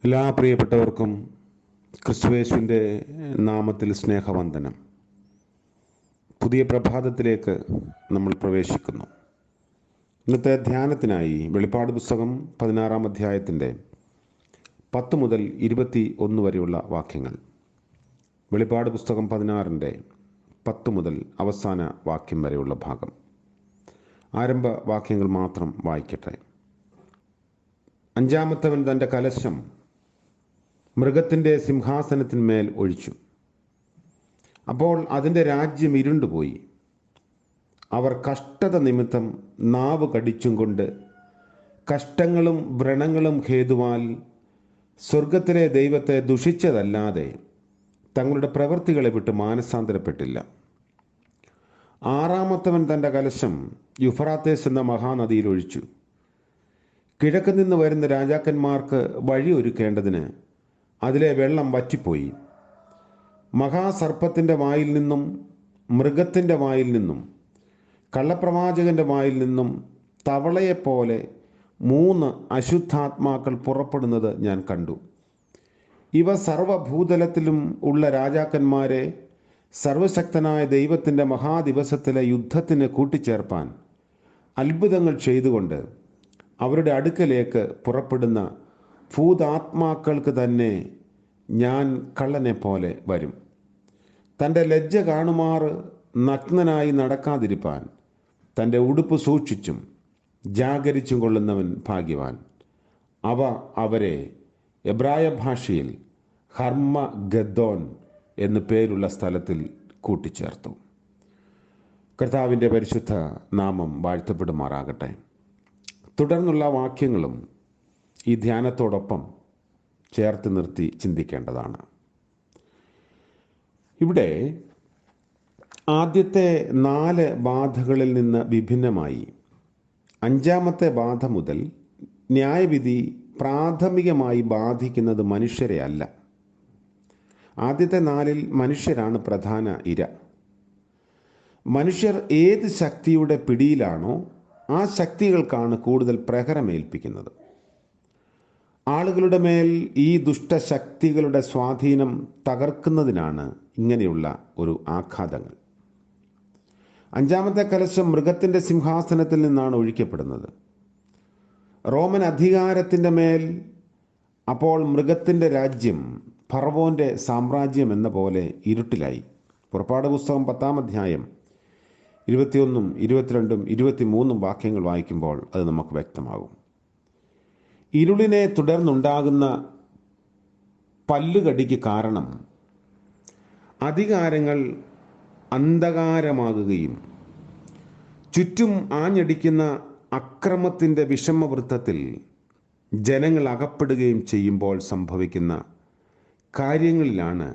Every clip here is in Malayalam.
എല്ലാ പ്രിയപ്പെട്ടവർക്കും ക്രിസ്തുയേശുവിൻ്റെ നാമത്തിൽ സ്നേഹവന്ദനം. പുതിയ പ്രഭാതത്തിലേക്ക് നമ്മൾ പ്രവേശിക്കുന്നു. ഇന്നത്തെ ധ്യാനത്തിനായി വെളിപ്പാട് പുസ്തകം 16-ാം അധ്യായത്തിൻ്റെ 10 മുതൽ 21 വരെയുള്ള വാക്യങ്ങൾ. വെളിപ്പാട് പുസ്തകം 16-ൻ്റെ 10 മുതൽ അവസാന വാക്യം വരെയുള്ള ഭാഗം. ആരംഭ വാക്യങ്ങൾ മാത്രം വായിക്കട്ടെ. അഞ്ചാമത്തവൻ തൻ്റെ കലശം മൃഗത്തിൻ്റെ സിംഹാസനത്തിന്മേൽ ഒഴിച്ചു. അപ്പോൾ അതിൻ്റെ രാജ്യം ഇരുണ്ടുപോയി. അവർ കഷ്ടത നിമിത്തം നാവ് കടിച്ചും കൊണ്ട് കഷ്ടങ്ങളും വ്രണങ്ങളും ഹേതുവാൽ സ്വർഗത്തിലെ ദൈവത്തെ ദുഷിച്ചതല്ലാതെ തങ്ങളുടെ പ്രവൃത്തികളെ വിട്ട് മാനസാന്തരപ്പെട്ടില്ല. ആറാമത്തവൻ തൻ്റെ കലശം യുഫ്രാത്തേസ് എന്ന മഹാനദിയിൽ ഒഴിച്ചു. കിഴക്ക് നിന്ന് വരുന്ന രാജാക്കന്മാർക്ക് വഴി ഒരുക്കേണ്ടതിന് അതിലെ വെള്ളം വറ്റിപ്പോയി. മഹാസർപ്പത്തിൻ്റെ വായിൽ നിന്നും മൃഗത്തിൻ്റെ വായിൽ നിന്നും കള്ളപ്രവാചകൻ്റെ വായിൽ നിന്നും തവളയെപ്പോലെ 3 അശുദ്ധാത്മാക്കൾ പുറപ്പെടുന്നത് ഞാൻ കണ്ടു. ഇവ സർവഭൂതലത്തിലും ഉള്ള രാജാക്കന്മാരെ സർവശക്തനായ ദൈവത്തിൻ്റെ മഹാദിവസത്തിലെ യുദ്ധത്തിന് കൂട്ടിച്ചേർപ്പാൻ അത്ഭുതങ്ങൾ ചെയ്തുകൊണ്ട് അവരുടെ അടുക്കലേക്ക് പുറപ്പെടുന്ന ഭൂതാത്മാക്കൾക്ക് തന്നെ ഞാൻ കള്ളനെ പോലെ വരും. തൻ്റെ ലജ്ജ കാണുമാറ് നഗ്നനായി നടക്കാതിരിപ്പാൻ തൻ്റെ ഉടുപ്പ് സൂക്ഷിച്ചും ജാഗരിച്ചും കൊള്ളുന്നവൻ ഭാഗ്യവാൻ. അവരെ എബ്രായ ഭാഷയിൽ ഹർമഗദ്ദോൻ എന്നു പേരുള്ള സ്ഥലത്തിൽ കൂട്ടിച്ചേർത്തു. കർത്താവിൻ്റെ പരിശുദ്ധ നാമം വാഴ്ത്തപ്പെടുമാറാകട്ടെ. തുടർന്നുള്ള വാക്യങ്ങളും ഈ ധ്യാനത്തോടൊപ്പം ചേർത്ത് നിർത്തി ചിന്തിക്കേണ്ടതാണ്. ഇവിടെ ആദ്യത്തെ 4 ബാധകളിൽ നിന്ന് വിഭിന്നമായി 5-ാമത്തെ ബാധ മുതൽ ന്യായവിധി പ്രാഥമികമായി ബാധിക്കുന്നത് മനുഷ്യരെ അല്ല. ആദ്യത്തെ 4-ൽ മനുഷ്യരാണ് പ്രധാന ഇര. മനുഷ്യർ ഏത് ശക്തിയുടെ പിടിയിലാണോ ആ ശക്തികൾക്കാണ് കൂടുതൽ പ്രഹരമേൽപ്പിക്കുന്നത്. ആളുകളുടെ മേൽ ഈ ദുഷ്ടശക്തികളുടെ സ്വാധീനം തകർക്കുന്നതിനാണ് ഇങ്ങനെയുള്ള ഒരു ആഘാതങ്ങൾ. 5-ാമത്തെ കലശം മൃഗത്തിൻ്റെ സിംഹാസനത്തിൽ നിന്നാണ് ഒഴിക്കപ്പെടുന്നത്. റോമൻ അധികാരത്തിൻ്റെ മേൽ അപ്പോൾ മൃഗത്തിൻ്റെ രാജ്യം ഫറവോൻ്റെ സാമ്രാജ്യം എന്ന പോലെ ഇരുട്ടിലായി. പുറപ്പാട് പുസ്തകം 10-ാം അധ്യായം 21, 22, 23 വാക്യങ്ങൾ വായിക്കുമ്പോൾ അത് നമുക്ക് വ്യക്തമാകും. ഇരുളിനെ തുടർന്നുണ്ടാകുന്ന പല്ലുകടിക്ക് കാരണം അധികാരങ്ങൾ അന്ധകാരമാകുകയും ചുറ്റും ആഞ്ഞടിക്കുന്ന അക്രമത്തിൻ്റെ വിഷമവൃത്തത്തിൽ ജനങ്ങൾ അകപ്പെടുകയും ചെയ്യുമ്പോൾ സംഭവിക്കുന്ന കാര്യങ്ങളിലാണ്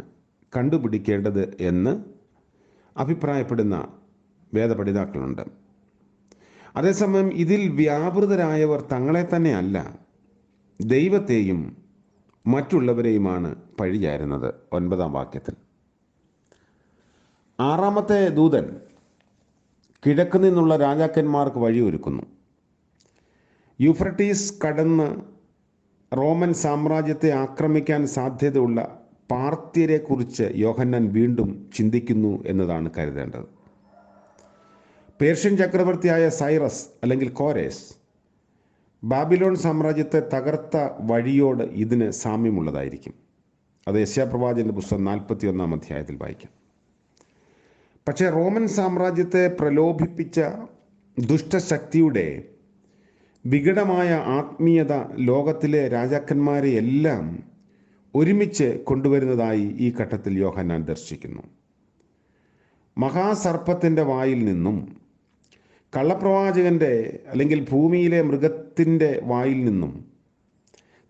കണ്ടുപിടിക്കേണ്ടത് എന്ന് അഭിപ്രായപ്പെടുന്ന വേദപഠിതാക്കളുണ്ട്. അതേസമയം ഇതിൽ വ്യാപൃതരായവർ തങ്ങളെ തന്നെ അല്ല, ദൈവത്തെയും മറ്റുള്ളവരെയുമാണ് പഴിചാരുന്നത്. 9-ാം വാക്യത്തിൽ 6-ാമത്തെ ദൂതൻ കിഴക്ക് നിന്നുള്ള രാജാക്കന്മാർക്ക് വഴിയൊരുക്കുന്നു. യൂഫ്രട്ടീസ് കടന്ന് റോമൻ സാമ്രാജ്യത്തെ ആക്രമിക്കാൻ സാധ്യതയുള്ള പാർത്യരെക്കുറിച്ച് യോഹന്നാൻ വീണ്ടും ചിന്തിക്കുന്നു എന്നതാണ് കരുതേണ്ടത്. പേർഷ്യൻ ചക്രവർത്തിയായ സൈറസ് അല്ലെങ്കിൽ കോരേസ് ബാബിലോൺ സാമ്രാജ്യത്തെ തകർത്ത വഴിയോട് ഇതിന് സാമ്യമുള്ളതായിരിക്കും. അത് യെശയ്യാപ്രവാചകന്റെ പുസ്തകം 41-ാം അധ്യായത്തിൽ വായിക്കാം. പക്ഷേ റോമൻ സാമ്രാജ്യത്തെ പ്രലോഭിപ്പിച്ച ദുഷ്ടശക്തിയുടെ വികടമായ ആത്മീയത ലോകത്തിലെ രാജാക്കന്മാരെ എല്ലാം ഒരുമിച്ച് കൊണ്ടുവരുന്നതായി ഈ ഘട്ടത്തിൽ യോഹന്നാൻ ദർശിക്കുന്നു. മഹാസർപ്പത്തിൻ്റെ വായിൽ നിന്നും കള്ളപ്രവാചകൻ്റെ അല്ലെങ്കിൽ ഭൂമിയിലെ മൃഗത്തിൻ്റെ വായിൽ നിന്നും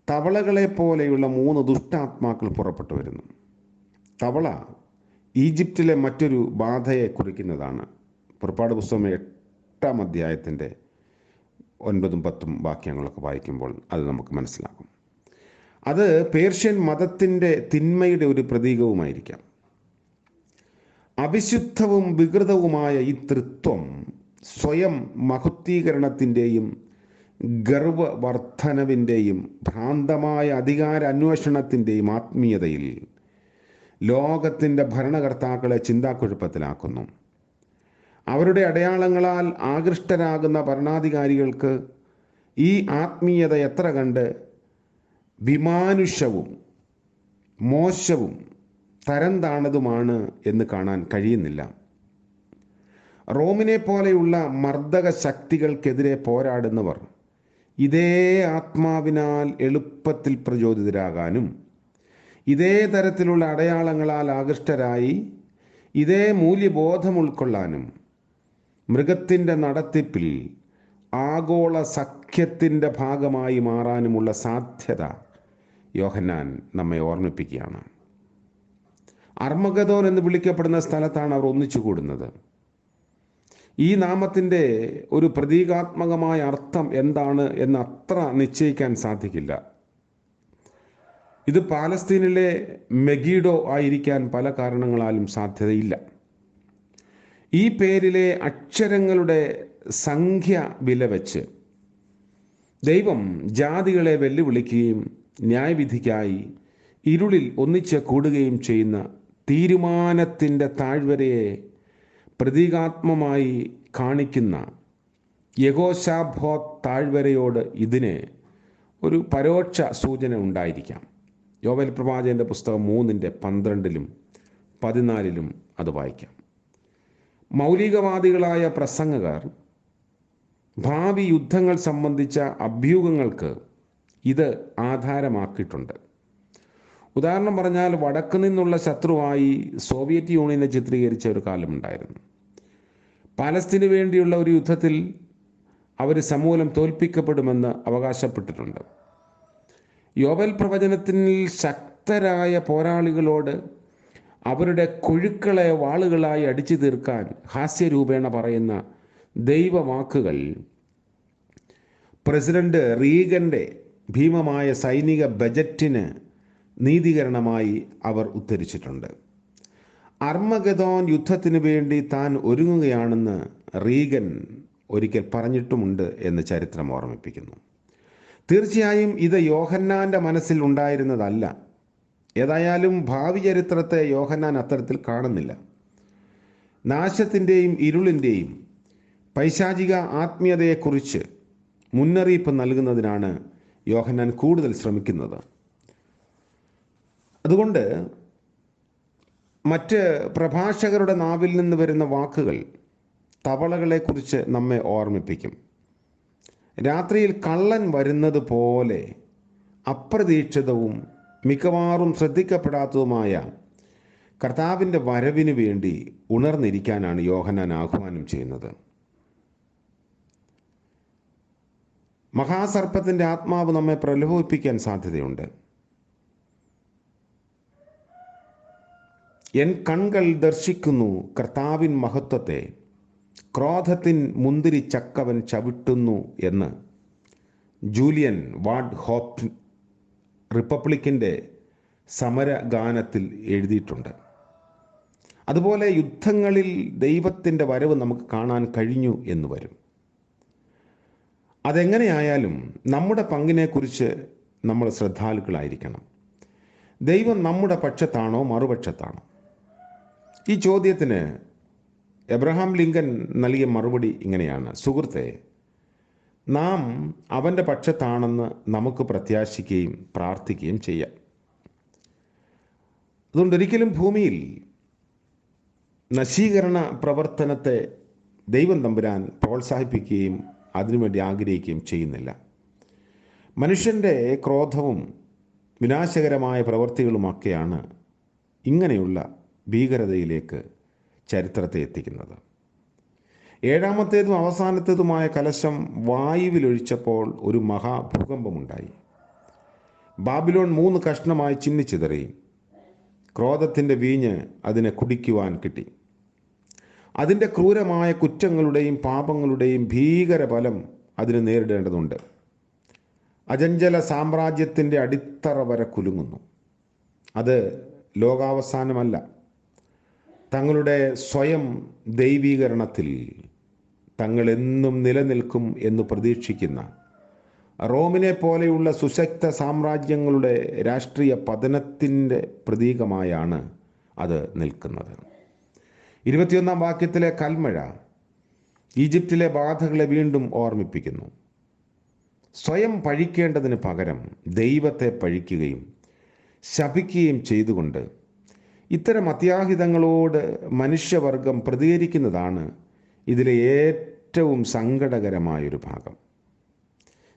തവളകളെ പോലെയുള്ള 3 ദുഷ്ടാത്മാക്കൾ പുറപ്പെട്ടു വരുന്നു. തവള ഈജിപ്തിലെ മറ്റൊരു ബാധയെ കുറിക്കുന്നതാണ്. പുറപ്പാട് പുസ്തകം 8-ാം അധ്യായത്തിൻ്റെ 9-ഉം 10-ഉം വാക്യങ്ങളൊക്കെ വായിക്കുമ്പോൾ അത് നമുക്ക് മനസ്സിലാകും. അത് പേർഷ്യൻ മതത്തിൻ്റെ തിന്മയുടെ ഒരു പ്രതീകവുമായിരിക്കാം. അവിശുദ്ധവും വികൃതവുമായ ഈ ത്രിത്വം സ്വയം മഹത്വീകരണത്തിൻ്റെയും ഗർവവർദ്ധനവിൻ്റെയും ഭ്രാന്തമായ അധികാര അന്വേഷണത്തിൻ്റെയും ആത്മീയതയിൽ ലോകത്തിൻ്റെ ഭരണകർത്താക്കളെ ചിന്താക്കുഴപ്പത്തിലാക്കുന്നു. അവരുടെ അടയാളങ്ങളാൽ ആകൃഷ്ടരാകുന്ന ഭരണാധികാരികൾക്ക് ഈ ആത്മീയത എത്ര കണ്ട് വിമാനുഷവും മോശവും തരം താണതുമാണ് എന്ന് കാണാൻ കഴിയുന്നില്ല. റോമിനെ പോലെയുള്ള മർദ്ദക ശക്തികൾക്കെതിരെ പോരാടുന്നവർ ഇതേ ആത്മാവിനാൽ എളുപ്പത്തിൽ പ്രചോദിതരാകാനും ഇതേ തരത്തിലുള്ള അടയാളങ്ങളാൽ ആകൃഷ്ടരായി ഇതേ മൂല്യബോധം ഉൾക്കൊള്ളാനും മൃഗത്തിൻ്റെ നടത്തിപ്പിൽ ആഗോള സഖ്യത്തിൻ്റെ ഭാഗമായി മാറാനുമുള്ള സാധ്യത യോഹന്നാൻ നമ്മെ ഓർമ്മിപ്പിക്കുകയാണ്. അർമഗദോൻ എന്ന് വിളിക്കപ്പെടുന്ന സ്ഥലത്താണ് അവർ ഒന്നിച്ചു കൂടുന്നത്. ഈ നാമത്തിൻ്റെ ഒരു പ്രതീകാത്മകമായ അർത്ഥം എന്താണ് എന്ന് അത്ര നിശ്ചയിക്കാൻ സാധിക്കില്ല. ഇത് പാലസ്തീനിലെ മെഗീഡോ ആയിരിക്കാൻ പല കാരണങ്ങളാലും സാധ്യതയില്ല. ഈ പേരിലെ അക്ഷരങ്ങളുടെ സംഖ്യ വില വെച്ച് ദൈവം ജാതികളെ വെല്ലുവിളിക്കുകയും ന്യായവിധിക്കായി ഇരുളിൽ ഒന്നിച്ച് കൂടുകയും ചെയ്യുന്ന തീരുമാനത്തിൻ്റെ താഴ്വരയെ പ്രതീകാത്മമായി കാണിക്കുന്ന യഹോശാഫാത്ത് താഴ്വരയോട് ഇതിന് ഒരു പരോക്ഷ സൂചന ഉണ്ടായിരിക്കാം. യോവേൽ പ്രവാചകന്റെ പുസ്തകം 3:12-14 അത് വായിക്കാം. മൗലികവാദികളായ പ്രസംഗകർ ഭാവി യുദ്ധങ്ങൾ സംബന്ധിച്ച അഭ്യൂഹങ്ങൾക്ക് ഇത് ആധാരമാക്കിയിട്ടുണ്ട്. ഉദാഹരണം പറഞ്ഞാൽ, വടക്കു നിന്നുള്ള ശത്രുവായി സോവിയറ്റ് യൂണിയനെ ചിത്രീകരിച്ച ഒരു കാലമുണ്ടായിരുന്നു. പാലസ്തീന് വേണ്ടിയുള്ള ഒരു യുദ്ധത്തിൽ അവർ സമൂലം തോൽപ്പിക്കപ്പെടുമെന്ന് അവകാശപ്പെട്ടിട്ടുണ്ട്. യോവേൽ പ്രവചനത്തിൽ ശക്തരായ പോരാളികളോട് അവരുടെ കൊഴുക്കളെ വാളുകളായി അടിച്ചു തീർക്കാൻ ഹാസ്യരൂപേണ പറയുന്ന ദൈവവാക്കുകൾ പ്രസിഡന്റ് റീഗന്റെ ഭീമമായ സൈനിക ബജറ്റിന് നീതീകരണമായി അവർ ഉദ്ധരിച്ചിട്ടുണ്ട്. അർമഗദോൻ യുദ്ധത്തിന് വേണ്ടി താൻ ഒരുങ്ങുകയാണെന്ന് റീഗൻ ഒരിക്കൽ പറഞ്ഞിട്ടുമുണ്ട് എന്ന് ചരിത്രം ഓർമ്മിപ്പിക്കുന്നു. തീർച്ചയായും ഇത് യോഹന്നാൻ്റെ മനസ്സിൽ ഉണ്ടായിരുന്നതല്ല. ഏതായാലും ഭാവി ചരിത്രത്തെ യോഹന്നാൻ അത്തരത്തിൽ കാണുന്നില്ല. നാശത്തിൻ്റെയും ഇരുളിൻ്റെയും പൈശാചിക ആത്മീയതയെക്കുറിച്ച് മുന്നറിയിപ്പ് നൽകുന്നതിനാണ് യോഹന്നാൻ കൂടുതൽ ശ്രമിക്കുന്നത്. അതുകൊണ്ട് മറ്റ് പ്രഭാഷകരുടെ നാവിൽ നിന്ന് വരുന്ന വാക്കുകൾ തവളകളെക്കുറിച്ച് നമ്മെ ഓർമ്മിപ്പിക്കും. രാത്രിയിൽ കള്ളൻ വരുന്നത് പോലെ അപ്രതീക്ഷിതവും മിക്കവാറും ശ്രദ്ധിക്കപ്പെടാത്തതുമായ കർത്താവിൻ്റെ വരവിന് വേണ്ടി ഉണർന്നിരിക്കാനാണ് യോഹന്നാൻ ആഹ്വാനം ചെയ്യുന്നത്. മഹാസർപ്പത്തിൻ്റെ ആത്മാവ് നമ്മെ പ്രലോഭിപ്പിക്കാൻ സാധ്യതയുണ്ട്. എൻ കൺകൾ ദർശിക്കുന്നു കർത്താവിൻ മഹത്വത്തെ, ക്രോധത്തിൻ മുന്തിരി ചക്കവൻ ചവിട്ടുന്നു എന്ന് ജൂലിയൻ വാർഡ് ഹോപ്പ് റിപ്പബ്ലിക്കിൻ്റെ സമരഗാനത്തിൽ എഴുതിയിട്ടുണ്ട്. അതുപോലെ യുദ്ധങ്ങളിൽ ദൈവത്തിൻ്റെ വരവ് നമുക്ക് കാണാൻ കഴിഞ്ഞു എന്ന് വരും. അതെങ്ങനെയായാലും നമ്മുടെ പങ്കിനെക്കുറിച്ച് നമ്മൾ ശ്രദ്ധാലുക്കളായിരിക്കണം. ദൈവം നമ്മുടെ പക്ഷത്താണോ മറുപക്ഷത്താണോ? ഈ ചോദ്യത്തിന് എബ്രഹാം ലിങ്കൻ നൽകിയ മറുപടി ഇങ്ങനെയാണ്: സുഹൃത്തെ, നാം അവൻ്റെ പക്ഷത്താണെന്ന് നമുക്ക് പ്രത്യാശിക്കുകയും പ്രാർത്ഥിക്കുകയും ചെയ്യാം. അതുകൊണ്ടൊരിക്കലും ഭൂമിയിൽ നശീകരണ പ്രവർത്തനത്തെ ദൈവം തമ്പുരാൻ പ്രോത്സാഹിപ്പിക്കുകയും അതിനുവേണ്ടി ആഗ്രഹിക്കുകയും ചെയ്യുന്നില്ല. മനുഷ്യൻ്റെ ക്രോധവും വിനാശകരമായ പ്രവൃത്തികളുമൊക്കെയാണ് ഇങ്ങനെയുള്ള ഭീകരതയിലേക്ക് ചരിത്രത്തെ എത്തിക്കുന്നത്. ഏഴാമത്തേതും അവസാനത്തേതുമായ കലശം വായുവിലൊഴിച്ചപ്പോൾ ഒരു മഹാഭൂകമ്പമുണ്ടായി. ബാബിലോൺ 3 കഷ്ണമായി ചിന്നിച്ചിതറി. ക്രോധത്തിൻ്റെ വീഞ്ഞ് അതിനെ കുടിക്കുവാൻ കിട്ടി. അതിൻ്റെ ക്രൂരമായ കുറ്റങ്ങളുടെയും പാപങ്ങളുടെയും ഭീകരഫലം അതിന് നേരിടേണ്ടതുണ്ട്. അചഞ്ചല സാമ്രാജ്യത്തിൻ്റെ അടിത്തറ വരെ കുലുങ്ങുന്നു. അത് ലോകാവസാനമല്ല. തങ്ങളുടെ സ്വയം ദൈവീകരണത്തിൽ തങ്ങളെന്നും നിലനിൽക്കും എന്ന് പ്രതീക്ഷിക്കുന്ന റോമിനെ പോലെയുള്ള സുശക്ത സാമ്രാജ്യങ്ങളുടെ രാഷ്ട്രീയ പതനത്തിൻ്റെ പ്രതീകമായാണ് അത് നിൽക്കുന്നത്. 21 വാക്യത്തിലെ കൽമഴ ഈജിപ്തിലെ ബാധകളെ വീണ്ടും ഓർമ്മിപ്പിക്കുന്നു. സ്വയം പഴിക്കേണ്ടതിന് പകരം ദൈവത്തെ പഴിക്കുകയും ശപിക്കുകയും ചെയ്തുകൊണ്ട് ഇത്തരം അത്യാഹിതങ്ങളോട് മനുഷ്യവർഗം പ്രതികരിക്കുന്നതാണ് ഇതിലെ ഏറ്റവും സങ്കടകരമായൊരു ഭാഗം.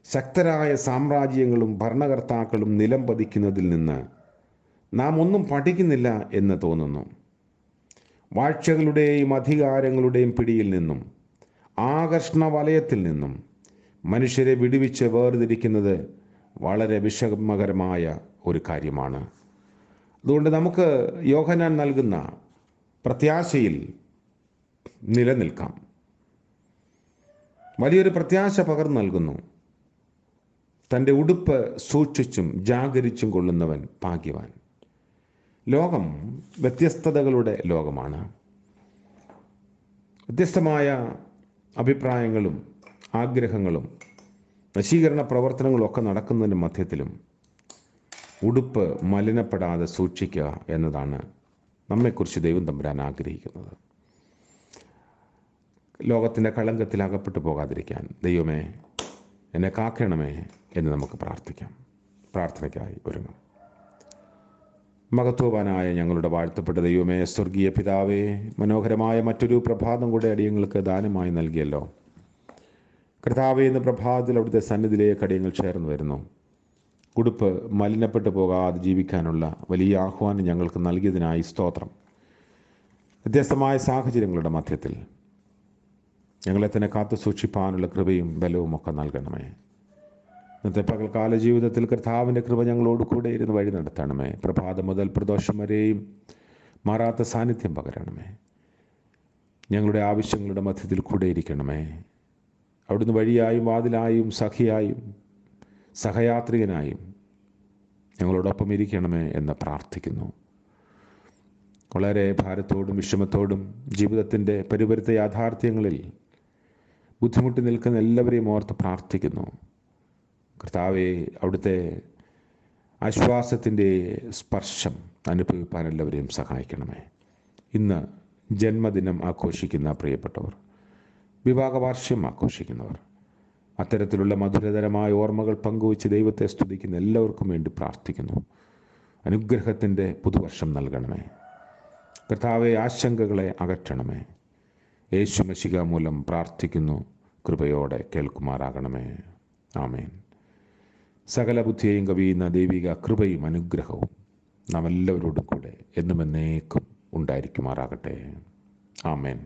ശക്തരായ സാമ്രാജ്യങ്ങളും ഭരണകർത്താക്കളും നിലം പതിക്കുന്നതിൽ നിന്ന് നാം ഒന്നും പഠിക്കുന്നില്ല എന്ന് തോന്നുന്നു. വാഴ്ചകളുടെയും അധികാരങ്ങളുടെയും പിടിയിൽ നിന്നും ആകർഷണ വലയത്തിൽ നിന്നും മനുഷ്യരെ വിടുവിച്ച് വേർതിരിക്കുന്നത് വളരെ വിഷമകരമായ ഒരു കാര്യമാണ്. അതുകൊണ്ട് നമുക്ക് യോഹന്നാൻ നൽകുന്ന പ്രത്യാശയിൽ നിലനിൽക്കാം. വലിയൊരു പ്രത്യാശ പകർന്നു നൽകുന്നു. തൻ്റെ ഉടുപ്പ് സൂക്ഷിച്ചും ജാഗരിച്ചും കൊള്ളുന്നവൻ ഭാഗ്യവാൻ. ലോകം വ്യത്യസ്തതകളുടെ ലോകമാണ്. വ്യത്യസ്തമായ അഭിപ്രായങ്ങളും ആഗ്രഹങ്ങളും നശീകരണ പ്രവർത്തനങ്ങളും ഒക്കെ നടക്കുന്നതിൻ്റെ മധ്യത്തിലും ഉടുപ്പ് മലിനപ്പെടാതെ സൂക്ഷിക്കുക എന്നതാണ് നമ്മെക്കുറിച്ച് ദൈവം തമ്പുരാൻ ആഗ്രഹിക്കുന്നത്. ലോകത്തിൻ്റെ കളങ്കത്തിൽ അകപ്പെട്ടു പോകാതിരിക്കാൻ ദൈവമേ എന്നെ കാക്കണമേ എന്ന് നമുക്ക് പ്രാർത്ഥിക്കാം. പ്രാർത്ഥനയ്ക്കായി ഒരുങ്ങും. മഹത്വവാനായ ഞങ്ങളുടെ വാഴ്ത്തപ്പെട്ട ദൈവമേ, സ്വർഗീയ പിതാവേ, മനോഹരമായ മറ്റൊരു പ്രഭാതം കൂടെ അടിയങ്ങൾക്ക് ദാനമായി നൽകിയല്ലോ. കർത്താവേ, ഇന്ന് പ്രഭാതത്തിൽ അവിടുത്തെ സന്നിധിയിലേക്ക് അടിയങ്ങൾ ചേർന്ന് വരുന്നു. ഉടുപ്പ് മലിനപ്പെട്ടു പോകാതെ ജീവിക്കാനുള്ള വലിയ ആഹ്വാനം ഞങ്ങൾക്ക് നൽകിയതിനായി സ്തോത്രം. വ്യത്യസ്തമായ സാഹചര്യങ്ങളുടെ മധ്യത്തിൽ ഞങ്ങളെ തന്നെ കാത്തു സൂക്ഷിപ്പാനുള്ള കൃപയും ബലവും ഒക്കെ നൽകണമേ. ഇന്നത്തെ പകൽക്കാല ജീവിതത്തിൽ കർത്താവിൻ്റെ കൃപ ഞങ്ങളോട് കൂടെ ഇരുന്ന് വഴി നടത്തണമേ. പ്രഭാതം മുതൽ പ്രദോഷം വരെയും മാറാത്ത സാന്നിധ്യം പകരണമേ. ഞങ്ങളുടെ ആവശ്യങ്ങളുടെ മധ്യത്തിൽ കൂടെ ഇരിക്കണമേ. അവിടുന്ന് വഴിയായും വാതിലായും സഖിയായും സഹയാത്രികനായും ഞങ്ങളോടൊപ്പം ഇരിക്കണമേ എന്ന് പ്രാർത്ഥിക്കുന്നു. വളരെ ഭാരത്തോടും വിഷമത്തോടും ജീവിതത്തിൻ്റെ പരിപരുത്ത യാഥാർത്ഥ്യങ്ങളിൽ ബുദ്ധിമുട്ടി നിൽക്കുന്ന എല്ലാവരെയും ഓർത്ത് പ്രാർത്ഥിക്കുന്നു. കർത്താവെ, അവിടുത്തെ ആശ്വാസത്തിൻ്റെ സ്പർശം അനുഭവിപ്പാൻ എല്ലാവരെയും സഹായിക്കണമേ. ഇന്ന് ജന്മദിനം ആഘോഷിക്കുന്ന പ്രിയപ്പെട്ടവർ, വിവാഹ വാർഷികം ആഘോഷിക്കുന്നവർ, അത്തരത്തിലുള്ള മധുരതരമായ ഓർമ്മകൾ പങ്കുവച്ച് ദൈവത്തെ സ്തുതിക്കുന്ന എല്ലാവർക്കും വേണ്ടി പ്രാർത്ഥിക്കുന്നു. അനുഗ്രഹത്തിൻ്റെ പുതുവർഷം നൽകണമേ. കർത്താവെ, ആശങ്കകളെ അകറ്റണമേ. യേശു മശിഹ മൂലം പ്രാർത്ഥിക്കുന്നു. കൃപയോടെ കേൾക്കുമാറാകണമേ. ആമേൻ. സകല ബുദ്ധിയെയും കവിയുന്ന ദൈവിക കൃപയും അനുഗ്രഹവും നാം എല്ലാവരോടും കൂടെ എന്നും എന്നേക്കും ഉണ്ടായിരിക്കുമാറാകട്ടെ. ആമേൻ.